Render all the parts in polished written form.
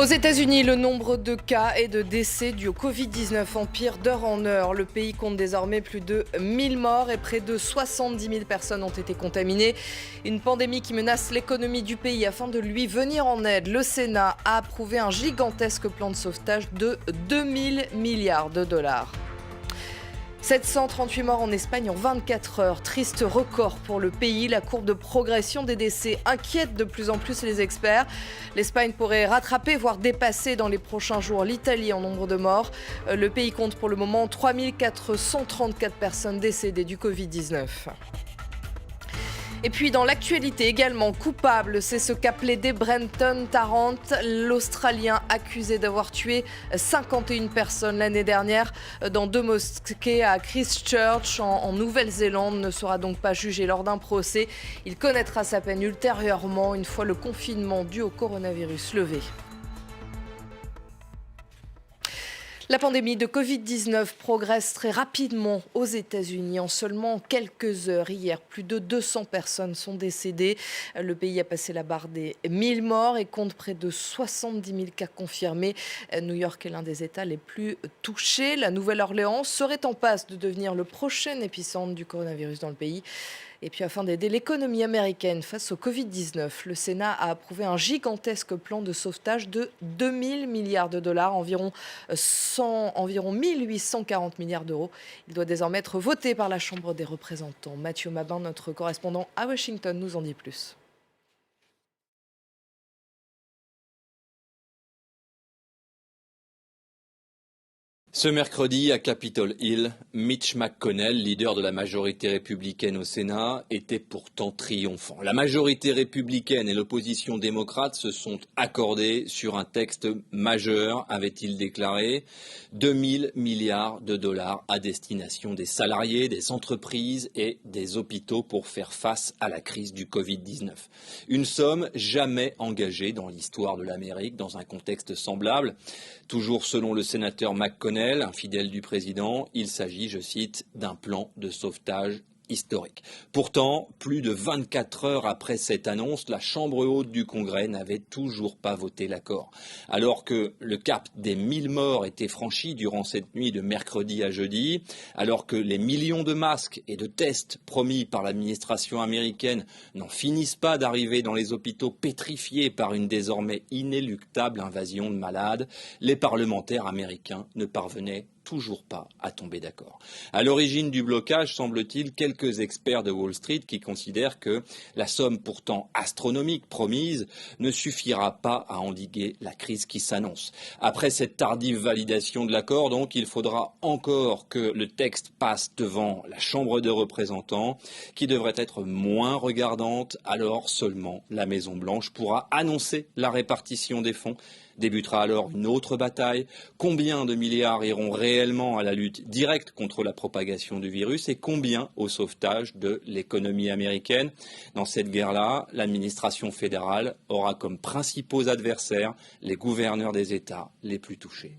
Aux États-Unis, le nombre de cas et de décès dus au Covid-19 empire d'heure en heure. Le pays compte désormais plus de 1000 morts et près de 70 000 personnes ont été contaminées. Une pandémie qui menace l'économie du pays. Afin de lui venir en aide, le Sénat a approuvé un gigantesque plan de sauvetage de 2000 milliards de dollars. 738 morts en Espagne en 24 heures. Triste record pour le pays. La courbe de progression des décès inquiète de plus en plus les experts. L'Espagne pourrait rattraper, voire dépasser dans les prochains jours l'Italie en nombre de morts. Le pays compte pour le moment 3434 personnes décédées du Covid-19. Et puis dans l'actualité également, coupable, c'est ce qu'a plaidé Brenton Tarrant, l'Australien accusé d'avoir tué 51 personnes l'année dernière dans 2 mosquées à Christchurch en Nouvelle-Zélande, ne sera donc pas jugé lors d'un procès. Il connaîtra sa peine ultérieurement une fois le confinement dû au coronavirus levé. La pandémie de Covid-19 progresse très rapidement aux États-Unis. En seulement quelques heures, hier, plus de 200 personnes sont décédées. Le pays a passé la barre des 1000 morts et compte près de 70 000 cas confirmés. New York est l'un des États les plus touchés. La Nouvelle-Orléans serait en passe de devenir le prochain épicentre du coronavirus dans le pays. Et puis afin d'aider l'économie américaine face au Covid-19, le Sénat a approuvé un gigantesque plan de sauvetage de 2000 milliards de dollars, environ 1840 milliards d'euros. Il doit désormais être voté par la Chambre des représentants. Mathieu Mabin, notre correspondant à Washington, nous en dit plus. Ce mercredi, à Capitol Hill, Mitch McConnell, leader de la majorité républicaine au Sénat, était pourtant triomphant. La majorité républicaine et l'opposition démocrate se sont accordés sur un texte majeur, avait-il déclaré, 2000 milliards de dollars à destination des salariés, des entreprises et des hôpitaux pour faire face à la crise du Covid-19. Une somme jamais engagée dans l'histoire de l'Amérique dans un contexte semblable. Toujours selon le sénateur McConnell, un fidèle du président, il s'agit, je cite, d'un plan de sauvetage historique. Pourtant, plus de 24 heures après cette annonce, la Chambre haute du Congrès n'avait toujours pas voté l'accord. Alors que le cap des 1000 morts était franchi durant cette nuit de mercredi à jeudi, alors que les millions de masques et de tests promis par l'administration américaine n'en finissent pas d'arriver dans les hôpitaux pétrifiés par une désormais inéluctable invasion de malades, les parlementaires américains ne parvenaient toujours pas à tomber d'accord. À l'origine du blocage, semble-t-il, quelques experts de Wall Street qui considèrent que la somme pourtant astronomique promise ne suffira pas à endiguer la crise qui s'annonce. Après cette tardive validation de l'accord, donc, il faudra encore que le texte passe devant la Chambre des représentants, qui devrait être moins regardante. Alors seulement la Maison-Blanche pourra annoncer la répartition des fonds. Débutera alors une autre bataille. Combien de milliards iront réellement à la lutte directe contre la propagation du virus et combien au sauvetage de l'économie américaine? Dans cette guerre-là, l'administration fédérale aura comme principaux adversaires les gouverneurs des États les plus touchés.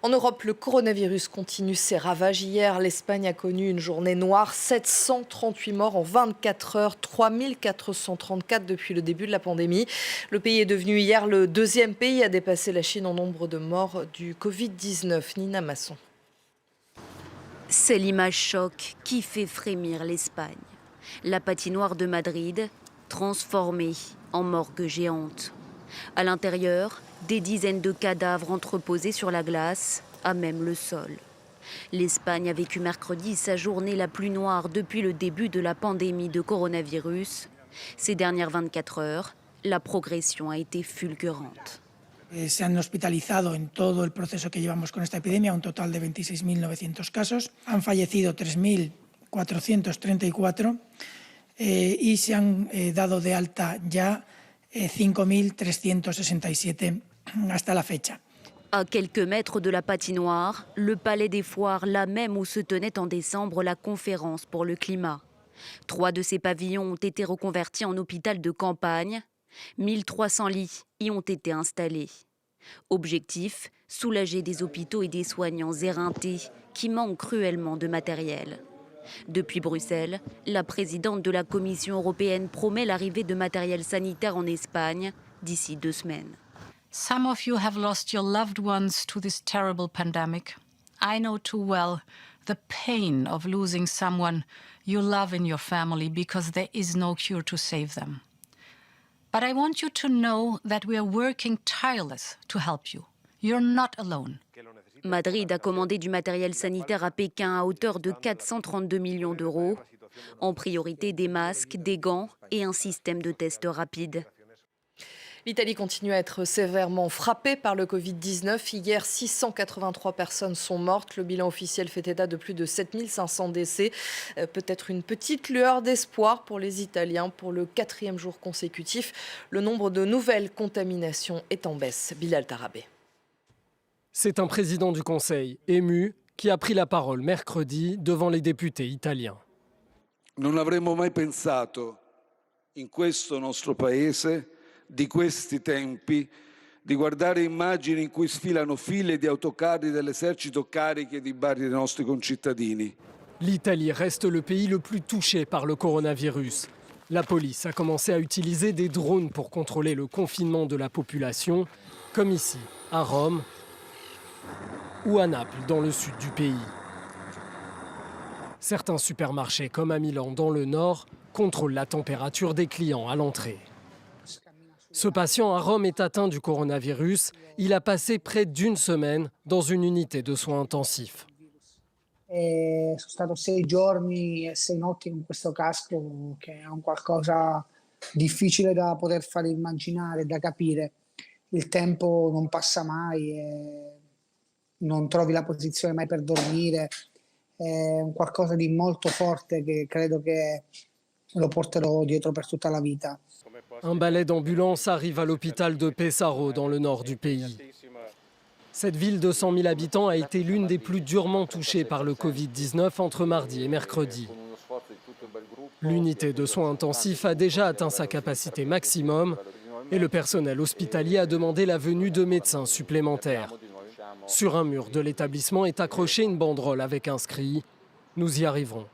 En Europe, le coronavirus continue ses ravages. Hier, l'Espagne a connu une journée noire. 738 morts en 24 heures, 3434 depuis le début de la pandémie. Le pays est devenu hier le deuxième pays à dépasser la Chine en nombre de morts du Covid-19. Nina Masson. C'est l'image choc qui fait frémir l'Espagne. La patinoire de Madrid, transformée en morgue géante. À l'intérieur, des dizaines de cadavres entreposés sur la glace, à même le sol. L'Espagne a vécu mercredi sa journée la plus noire depuis le début de la pandémie de coronavirus. Ces dernières 24 heures, la progression a été fulgurante. Se han hospitalizado en todo el proceso que llevamos con esta epidemia un total de 26.900 casos. Han fallecido 3.434 y se han dado de alta ya 5.367 hasta la fecha. À quelques mètres de la patinoire, le Palais des Foires, là même où se tenait en décembre la conférence pour le climat. 3 de ces pavillons ont été reconvertis en hôpital de campagne. 1300 lits y ont été installés. Objectif, soulager des hôpitaux et des soignants éreintés qui manquent cruellement de matériel. Depuis Bruxelles, la présidente de la Commission européenne promet l'arrivée de matériel sanitaire en Espagne d'ici 2 semaines. Some of you have lost your loved ones to this terrible pandemic. I know too well the pain of losing someone you love in your family because there is no cure to save them. But I want you to know that we are working tireless to help you. You're not alone. Madrid a commandé du matériel sanitaire à Pékin à hauteur de 432 millions d'euros. En priorité des masques, des gants et un système de tests rapides. L'Italie continue à être sévèrement frappée par le Covid-19. Hier, 683 personnes sont mortes. Le bilan officiel fait état de plus de 7500 décès. Peut-être une petite lueur d'espoir pour les Italiens. Pour le 4e jour consécutif, le nombre de nouvelles contaminations est en baisse. Bilal Tarabé. C'est un président du Conseil, ému, qui a pris la parole mercredi devant les députés italiens. Non avremmo mai pensato in questo nostro paese di questi tempi di guardare immagini in cui sfilano file di autocarri dell'esercito cariche di barri dei nostri concittadini. L'Italie reste le pays le plus touché par le coronavirus. La police a commencé à utiliser des drones pour contrôler le confinement de la population, comme ici, à Rome ou à Naples, dans le sud du pays. Certains supermarchés, comme à Milan, dans le nord, contrôlent la température des clients à l'entrée. Ce patient à Rome est atteint du coronavirus. Il a passé près d'une semaine dans une unité de soins intensifs. Sono stato 6 giorni e 6 notti con questo casco, che è un qualcosa difficile da poter fare immaginare, da capire. Il tempo non passa mai e non trovi la posizione mai per dormire. È un qualcosa di molto forte che credo che lo porterò dietro per tutta la vita. Un balai d'ambulance arrive à l'hôpital de Pesaro, dans le nord du pays. Cette ville de 100 000 habitants a été l'une des plus durement touchées par le Covid-19 entre mardi et mercredi. L'unité de soins intensifs a déjà atteint sa capacité maximum et le personnel hospitalier a demandé la venue de médecins supplémentaires. Sur un mur de l'établissement est accrochée une banderole avec inscrit « Nous y arriverons ».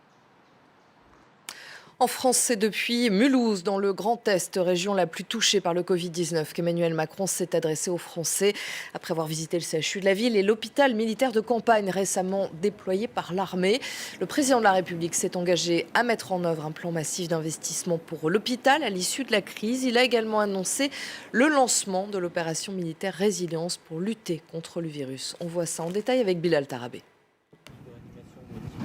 En France, c'est depuis Mulhouse, dans le Grand Est, région la plus touchée par le Covid-19, qu'Emmanuel Macron s'est adressé aux Français après avoir visité le CHU de la ville et l'hôpital militaire de campagne récemment déployé par l'armée. Le président de la République s'est engagé à mettre en œuvre un plan massif d'investissement pour l'hôpital à l'issue de la crise. Il a également annoncé le lancement de l'opération militaire Résilience pour lutter contre le virus. On voit ça en détail avec Bilal Tarabé.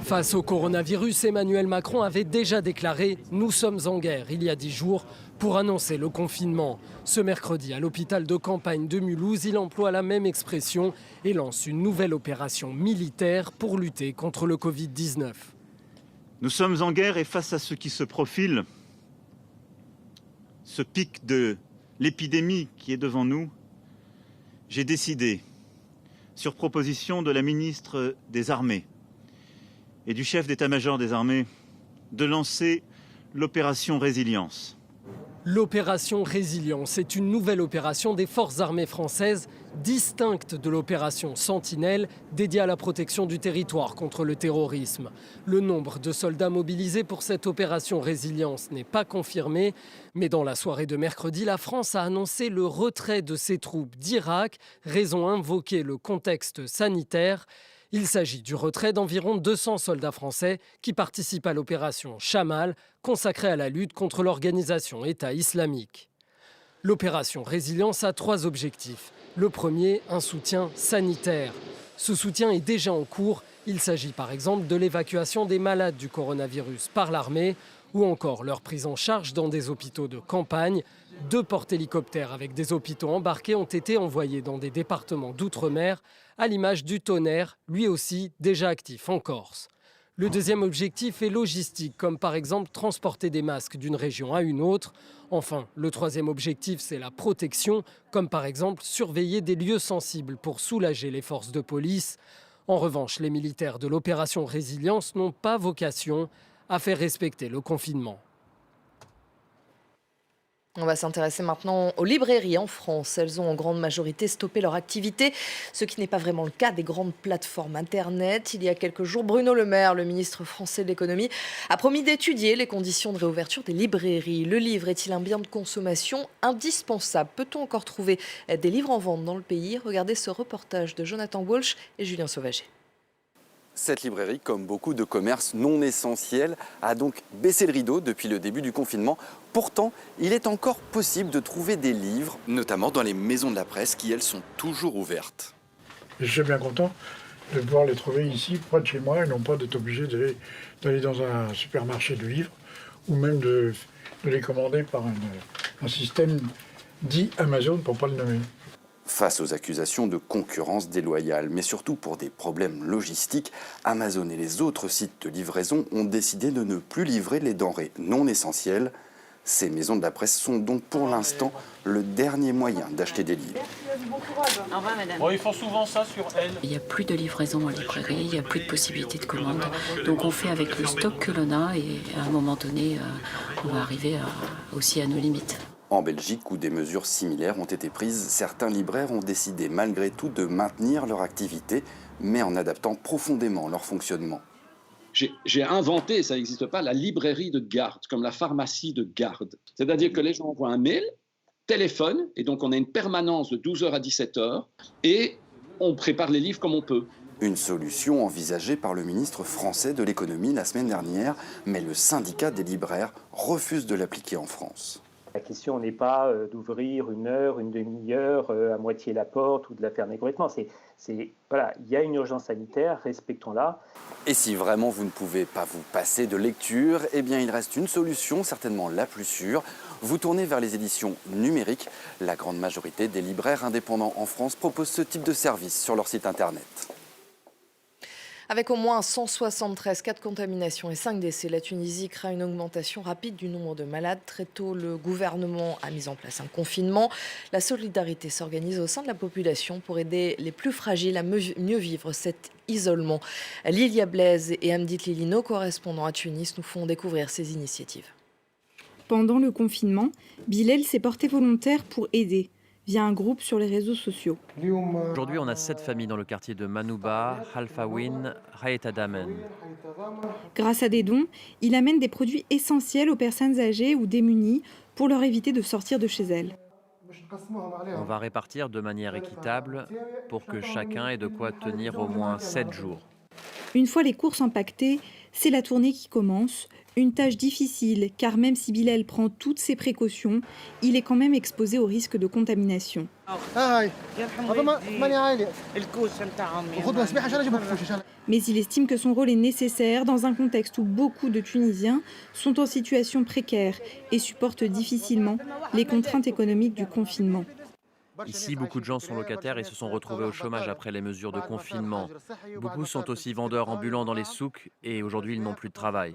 Face au coronavirus, Emmanuel Macron avait déjà déclaré « Nous sommes en guerre » il y a 10 jours pour annoncer le confinement. Ce mercredi, à l'hôpital de campagne de Mulhouse, il emploie la même expression et lance une nouvelle opération militaire pour lutter contre le Covid-19. Nous sommes en guerre et face à ce qui se profile, ce pic de l'épidémie qui est devant nous, j'ai décidé, sur proposition de la ministre des Armées, et du chef d'état-major des armées, de lancer l'opération Résilience. L'opération Résilience est une nouvelle opération des forces armées françaises, distincte de l'opération Sentinelle, dédiée à la protection du territoire contre le terrorisme. Le nombre de soldats mobilisés pour cette opération Résilience n'est pas confirmé, mais dans la soirée de mercredi, la France a annoncé le retrait de ses troupes d'Irak, raison invoquée le contexte sanitaire. Il s'agit du retrait d'environ 200 soldats français qui participent à l'opération Chamal, consacrée à la lutte contre l'organisation État islamique. L'opération Résilience a 3 objectifs. Le premier, un soutien sanitaire. Ce soutien est déjà en cours. Il s'agit par exemple de l'évacuation des malades du coronavirus par l'armée ou encore leur prise en charge dans des hôpitaux de campagne. 2 porte-hélicoptères avec des hôpitaux embarqués ont été envoyés dans des départements d'outre-mer, à l'image du Tonnerre, lui aussi déjà actif en Corse. Le deuxième objectif est logistique, comme par exemple transporter des masques d'une région à une autre. Enfin, le troisième objectif, c'est la protection, comme par exemple surveiller des lieux sensibles pour soulager les forces de police. En revanche, les militaires de l'opération Résilience n'ont pas vocation à faire respecter le confinement. On va s'intéresser maintenant aux librairies en France. Elles ont en grande majorité stoppé leur activité, ce qui n'est pas vraiment le cas des grandes plateformes Internet. Il y a quelques jours, Bruno Le Maire, le ministre français de l'économie, a promis d'étudier les conditions de réouverture des librairies. Le livre est-il un bien de consommation indispensable? Peut-on encore trouver des livres en vente dans le pays? Regardez ce reportage de Jonathan Walsh et Julien Sauvager. Cette librairie, comme beaucoup de commerces non essentiels, a donc baissé le rideau depuis le début du confinement. Pourtant, il est encore possible de trouver des livres, notamment dans les maisons de la presse qui, elles, sont toujours ouvertes. Je suis bien content de pouvoir les trouver ici, près de chez moi, et non pas d'être obligé d'aller dans un supermarché de livres, ou même de les commander par un système dit Amazon, pour ne pas le nommer. Face aux accusations de concurrence déloyale, mais surtout pour des problèmes logistiques, Amazon et les autres sites de livraison ont décidé de ne plus livrer les denrées non essentielles. Ces maisons de la presse sont donc pour l'instant le dernier moyen d'acheter des livres. Au revoir, madame. Bon, ils font souvent ça sur elle. Il n'y a plus de livraison en librairie, il n'y a plus de possibilité de commande. Donc on fait avec le stock que l'on a et à un moment donné, on va arriver aussi à nos limites. En Belgique, où des mesures similaires ont été prises, certains libraires ont décidé malgré tout de maintenir leur activité, mais en adaptant profondément leur fonctionnement. J'ai inventé, ça n'existe pas, la librairie de garde, comme la pharmacie de garde. C'est-à-dire que les gens envoient un mail, téléphonent, et donc on a une permanence de 12h à 17h, et on prépare les livres comme on peut. Une solution envisagée par le ministre français de l'économie la semaine dernière, mais le syndicat des libraires refuse de l'appliquer en France. La question n'est pas d'ouvrir une heure, une demi-heure, à moitié la porte ou de la fermer complètement. Voilà, il y a une urgence sanitaire, respectons-la. Et si vraiment vous ne pouvez pas vous passer de lecture, eh bien il reste une solution, certainement la plus sûre. Vous tournez vers les éditions numériques. La grande majorité des libraires indépendants en France proposent ce type de service sur leur site internet. Avec au moins 173 cas de contamination et 5 décès, la Tunisie craint une augmentation rapide du nombre de malades. Très tôt, le gouvernement a mis en place un confinement. La solidarité s'organise au sein de la population pour aider les plus fragiles à mieux vivre cet isolement. Lilia Blaise et Amdit Lili, nos correspondants à Tunis, nous font découvrir ces initiatives. Pendant le confinement, Bilal s'est porté volontaire pour aider via un groupe sur les réseaux sociaux. Aujourd'hui, on a 7 familles dans le quartier de Manouba, Halfawin, Hayetadamen. Grâce à des dons, il amène des produits essentiels aux personnes âgées ou démunies pour leur éviter de sortir de chez elles. On va répartir de manière équitable pour que chacun ait de quoi tenir au moins 7 jours. Une fois les courses empaquetées, c'est la tournée qui commence. Une tâche difficile, car même si Bilal prend toutes ses précautions, il est quand même exposé au risque de contamination. Mais il estime que son rôle est nécessaire dans un contexte où beaucoup de Tunisiens sont en situation précaire et supportent difficilement les contraintes économiques du confinement. Ici, beaucoup de gens sont locataires et se sont retrouvés au chômage après les mesures de confinement. Beaucoup sont aussi vendeurs ambulants dans les souks et aujourd'hui, ils n'ont plus de travail.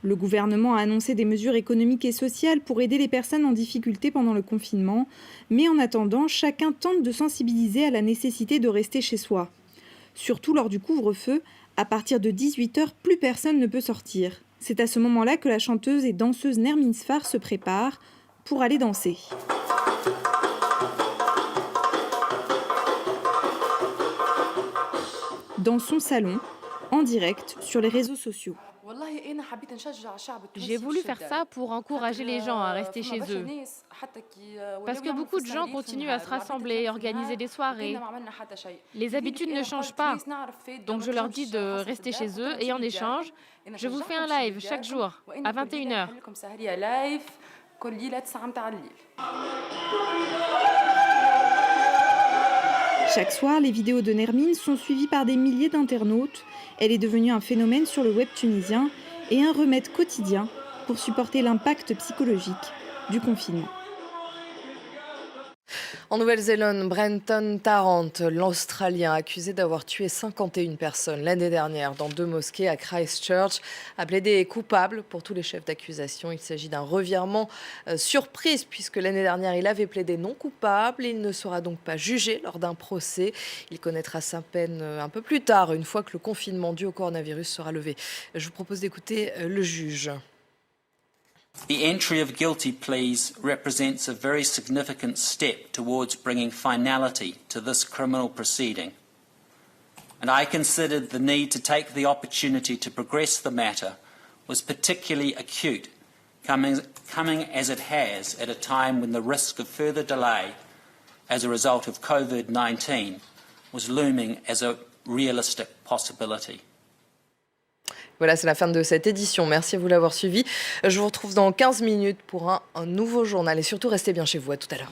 Le gouvernement a annoncé des mesures économiques et sociales pour aider les personnes en difficulté pendant le confinement. Mais en attendant, chacun tente de sensibiliser à la nécessité de rester chez soi. Surtout lors du couvre-feu, à partir de 18h, plus personne ne peut sortir. C'est à ce moment-là que la chanteuse et danseuse Nermin Sfar se prépare pour aller danser. Dans son salon, en direct sur les réseaux sociaux. J'ai voulu faire ça pour encourager les gens à rester chez eux. Parce que beaucoup de gens continuent à se rassembler, organiser des soirées. Les habitudes ne changent pas. Donc je leur dis de rester chez eux et en échange, je vous fais un live chaque jour à 21h. Chaque soir, les vidéos de Nermin sont suivies par des milliers d'internautes. Elle est devenue un phénomène sur le web tunisien et un remède quotidien pour supporter l'impact psychologique du confinement. En Nouvelle-Zélande, Brenton Tarrant, l'Australien accusé d'avoir tué 51 personnes l'année dernière dans 2 mosquées à Christchurch, a plaidé coupable pour tous les chefs d'accusation. Il s'agit d'un revirement surprise puisque l'année dernière, il avait plaidé non coupable. Il ne sera donc pas jugé lors d'un procès. Il connaîtra sa peine un peu plus tard, une fois que le confinement dû au coronavirus sera levé. Je vous propose d'écouter le juge. The entry of guilty pleas represents a very significant step towards bringing finality to this criminal proceeding. And I considered the need to take the opportunity to progress the matter was particularly acute, coming as it has at a time when the risk of further delay as a result of COVID-19 was looming as a realistic possibility. Voilà, c'est la fin de cette édition. Merci à vous d'avoir suivi. Je vous retrouve dans 15 minutes pour un nouveau journal. Et surtout, restez bien chez vous. À tout à l'heure.